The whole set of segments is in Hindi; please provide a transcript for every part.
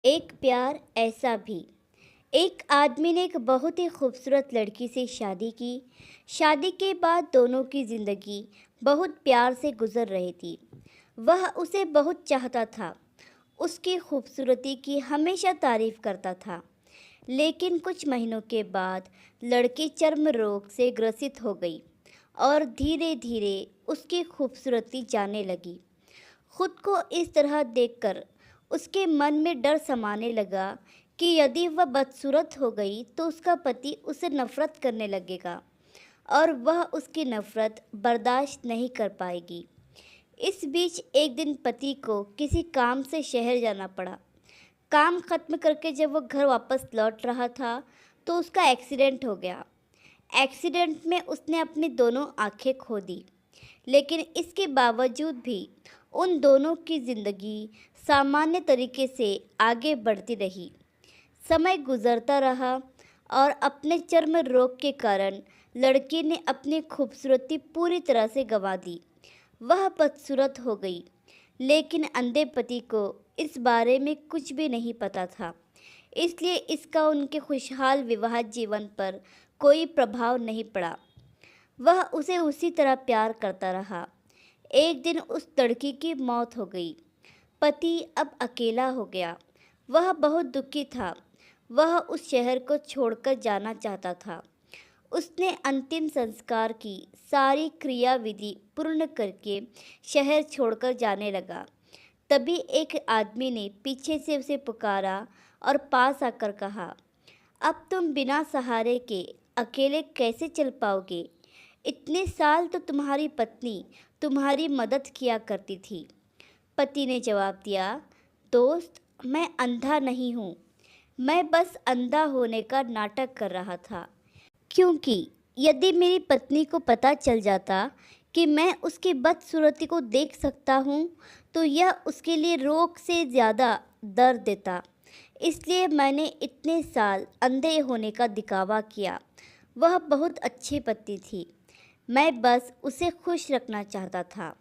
एक प्यार ऐसा भी। एक आदमी ने एक बहुत ही खूबसूरत लड़की से शादी की। शादी के बाद दोनों की ज़िंदगी बहुत प्यार से गुजर रही थी। वह उसे बहुत चाहता था, उसकी खूबसूरती की हमेशा तारीफ करता था। लेकिन कुछ महीनों के बाद लड़की चर्म रोग से ग्रसित हो गई और धीरे धीरे उसकी खूबसूरती जाने लगी। खुद को इस तरह देखकर उसके मन में डर समाने लगा कि यदि वह बदसूरत हो गई तो उसका पति उसे नफरत करने लगेगा और वह उसकी नफरत बर्दाश्त नहीं कर पाएगी। इस बीच एक दिन पति को किसी काम से शहर जाना पड़ा। काम खत्म करके जब वह घर वापस लौट रहा था तो उसका एक्सीडेंट हो गया। एक्सीडेंट में उसने अपनी दोनों आंखें खो दी। लेकिन इसके बावजूद भी उन दोनों की ज़िंदगी सामान्य तरीके से आगे बढ़ती रही। समय गुजरता रहा और अपने चर्म रोग के कारण लड़की ने अपनी खूबसूरती पूरी तरह से गंवा दी। वह बदसूरत हो गई, लेकिन अंधे पति को इस बारे में कुछ भी नहीं पता था। इसलिए इसका उनके खुशहाल विवाह जीवन पर कोई प्रभाव नहीं पड़ा। वह उसे उसी तरह प्यार करता रहा। एक दिन उस लड़की की मौत हो गई। पति अब अकेला हो गया। वह बहुत दुखी था। वह उस शहर को छोड़कर जाना चाहता था। उसने अंतिम संस्कार की सारी क्रियाविधि पूर्ण करके शहर छोड़कर जाने लगा। तभी एक आदमी ने पीछे से उसे पुकारा और पास आकर कहा, अब तुम बिना सहारे के अकेले कैसे चल पाओगे? इतने साल तो तुम्हारी पत्नी तुम्हारी मदद किया करती थी। पति ने जवाब दिया, दोस्त, मैं अंधा नहीं हूँ। मैं बस अंधा होने का नाटक कर रहा था, क्योंकि यदि मेरी पत्नी को पता चल जाता कि मैं उसकी बदसूरती को देख सकता हूँ तो यह उसके लिए रोग से ज़्यादा दर्द देता। इसलिए मैंने इतने साल अंधे होने का दिखावा किया। वह बहुत अच्छी पत्नी थी। मैं बस उसे खुश रखना चाहता था।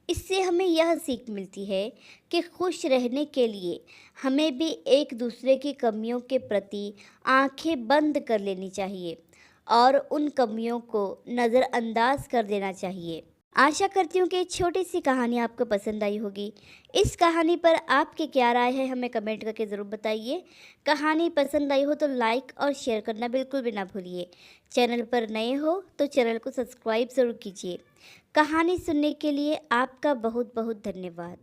इससे हमें यह सीख मिलती है कि खुश रहने के लिए हमें भी एक दूसरे की कमियों के प्रति आंखें बंद कर लेनी चाहिए और उन कमियों को नज़रअंदाज कर देना चाहिए। आशा करती हूँ कि ये छोटी सी कहानी आपको पसंद आई होगी। इस कहानी पर आपकी क्या राय है हमें कमेंट करके ज़रूर बताइए। कहानी पसंद आई हो तो लाइक और शेयर करना बिल्कुल भी ना भूलिए। चैनल पर नए हो तो चैनल को सब्सक्राइब ज़रूर कीजिए। कहानी सुनने के लिए आपका बहुत बहुत धन्यवाद।